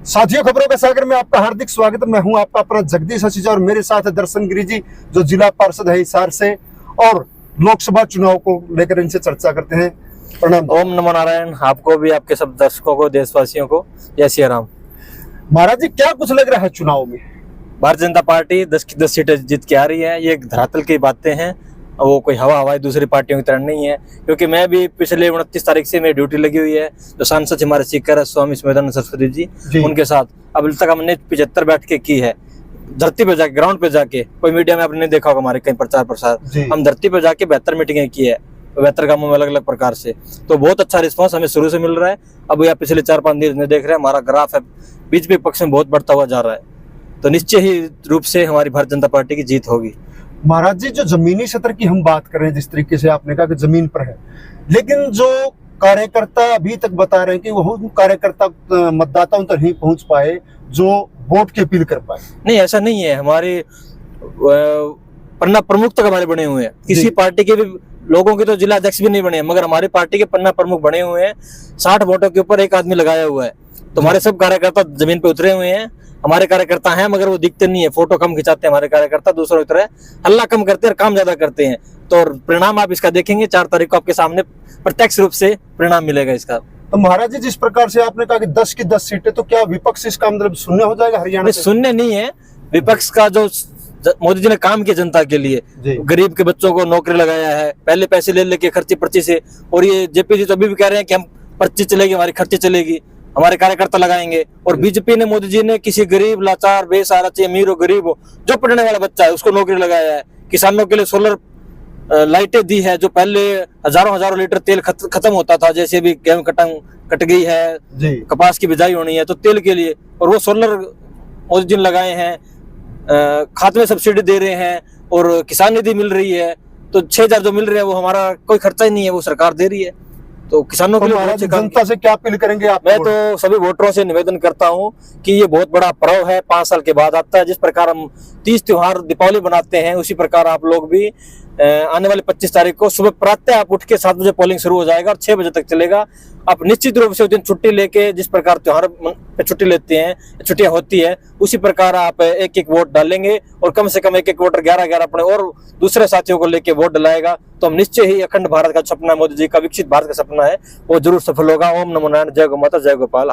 साथियों, खबरों के सागर में आपका हार्दिक स्वागत। मैं हूं आपका अपना जगदीश हसीजा और मेरे साथ है दर्शन गिरी जी, जो जिला पार्षद है हिसार से, और लोकसभा चुनाव को लेकर इनसे चर्चा करते हैं। प्रणाम। ओम नमो नारायण। आपको भी, आपके सब दर्शकों को, देशवासियों को जय श्री राम। महाराज जी, क्या कुछ लग रहा है चुनाव में? भारतीय जनता पार्टी 10 की 10 सीटें जीत के आ रही है। ये एक धरातल की बातें हैं, वो कोई हवाई दूसरी पार्टियों की तरह नहीं है। क्योंकि मैं भी पिछले 29 तारीख से मेरी ड्यूटी लगी हुई है, जो सांसद हमारे स्पीकर है स्वामी स्मितानंद सरस्वती जी, उनके साथ अब तक हमने 75 बैठकें की है। धरती पे जाके, ग्राउंड पे जाके, कोई मीडिया में आपने नहीं देखा होगा हमारे कहीं प्रचार प्रसार, हम धरती पे जाके 72 मीटिंगें की है, 72 गांवों में अलग अलग प्रकार से। तो बहुत अच्छा रिस्पांस हमें शुरू से मिल रहा है। अब यह पिछले 4-5 दिन देख रहे हैं, हमारा ग्राफ है बीजेपी पक्ष में बहुत बढ़ता हुआ जा रहा है। तो निश्चय ही रूप से हमारी भारतीय जनता पार्टी की जीत होगी। महाराज जी, जो जमीनी सत्र की हम बात कर रहे हैं, जिस तरीके से आपने कहा कि जमीन पर है, लेकिन जो कार्यकर्ता अभी तक बता रहे हैं कि वो कार्यकर्ता मतदाताओं तक नहीं पहुंच पाए जो वोट की अपील कर पाए। नहीं, ऐसा नहीं है। हमारे पन्ना प्रमुख तक हमारे बने हुए हैं। किसी पार्टी के भी लोगों के तो जिला अध्यक्ष भी नहीं बने हैं, मगर हमारी पार्टी के पन्ना प्रमुख बने हुए हैं। 60 वोटों के ऊपर एक आदमी लगाया हुआ है। तो हमारे सब कार्यकर्ता जमीन पे उतरे हुए हैं। हमारे कार्यकर्ता हैं मगर वो दिखते नहीं है, फोटो कम खिंचाते हैं हमारे कार्यकर्ता, दूसरों की तरह हल्ला कम करते हैं और काम ज्यादा करते हैं। तो परिणाम आप इसका देखेंगे 4 तारीख को आपके सामने प्रत्यक्ष रूप से परिणाम मिलेगा इसका। तो महाराज जी, जिस प्रकार से आपने कहा कि 10 की 10 सीटें, तो क्या विपक्ष इसका मतलब शून्य हो जाएगा हरियाणा से? शून्य नहीं है। विपक्ष का जो मोदी जी ने काम किया जनता के लिए, गरीब के बच्चों को नौकरी लगाया है, पहले पैसे ले लेके खर्ची पर्ची से, और ये जेपी जी तो अभी भी कह रहे हैं कि हम पर्ची चलेगी, हमारी खर्ची चलेगी, हमारे कार्यकर्ता लगाएंगे। और बीजेपी ने, मोदी जी ने किसी गरीब, लाचार, बेसहारा, चाहे अमीर हो गरीब हो, जो पढ़ने वाला बच्चा है उसको नौकरी लगाया है। किसानों के लिए सोलर लाइटें दी है। जो पहले हजारों लीटर तेल खत्म होता था, जैसे भी गेहूं कट गई है, कपास की बिजाई होनी है, तो तेल के लिए, और वो सोलर मोदी जी ने लगाए हैं। खाद में सब्सिडी दे रहे हैं और किसान निधि मिल रही है। तो 6000 जो मिल रहे हैं वो हमारा कोई खर्चा ही नहीं है, वो सरकार दे रही है। तो किसानों के लिए जनता से क्या अपील करेंगे आप? मैं तो सभी वोटरों से निवेदन करता हूं कि ये बहुत बड़ा पर्व है, 5 साल के बाद आता है। जिस प्रकार हम 30 त्योहार दीपावली बनाते हैं, उसी प्रकार आप लोग भी आने वाले 25 तारीख को सुबह प्रातः आप उठ के 7 बजे पोलिंग शुरू हो जाएगा और 6 बजे तक चलेगा। आप निश्चित रूप से उस दिन छुट्टी लेके, जिस प्रकार त्योहार पे छुट्टी लेते हैं, छुट्टियां होती है, उसी प्रकार आप एक वोट डालेंगे और कम से कम एक वोटर 11 अपने और दूसरे साथियों को लेके वोट डलाएगा। तो हम निश्चय ही अखंड भारत का सपना, मोदी जी का विकसित भारत का सपना है, वो जरूर सफल होगा। ओम नमो नारायण। जय गौ माता, जय गोपाल।